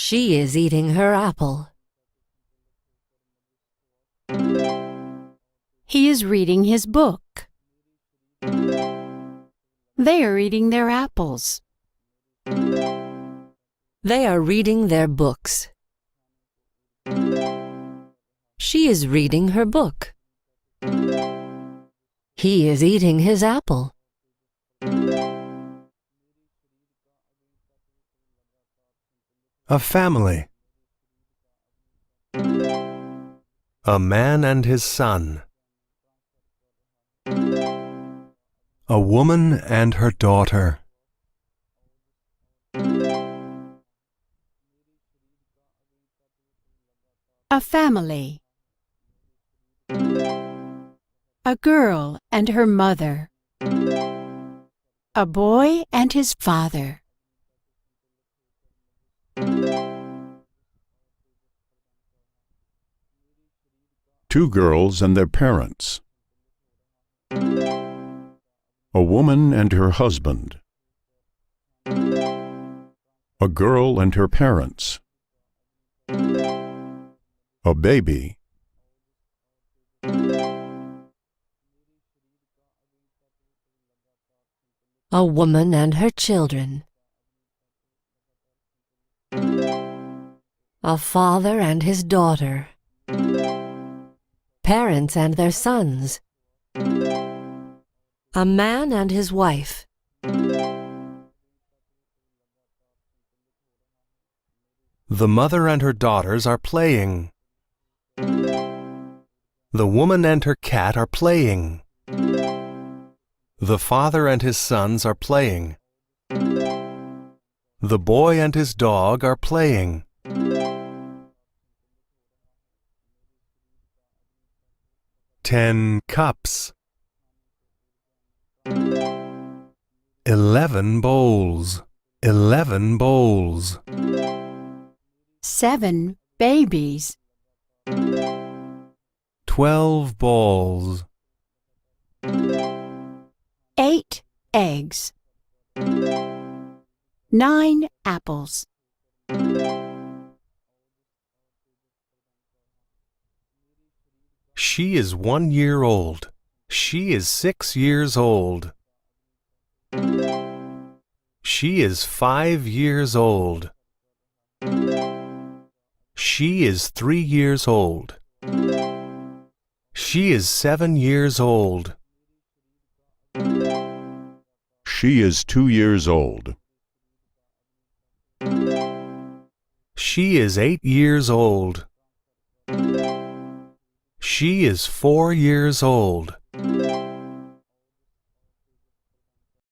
She is eating her apple. He is reading his book. They are eating their apples. They are reading their books. She is reading her book. He is eating his apple. A family. A man and his son. A woman and her daughter. A family. A girl and her mother. A boy and his father. Two girls and their parents. A woman and her husband. A girl and her parents. A baby. A woman and her children. A father and his daughter. Parents and their sons. A man and his wife. The mother and her daughters are playing. The woman and her cat are playing. The father and his sons are playing. The boy and his dog are playing. Ten cups. 11 bowls. 11 bowls. 7 babies. 12 balls. 8 eggs. 9 apples. She is 1 year old. She is 6 years old. She is 5 years old. She is 3 years old. She is 7 years old. She is 2 years old. She is 8 years old. She is 4 years old.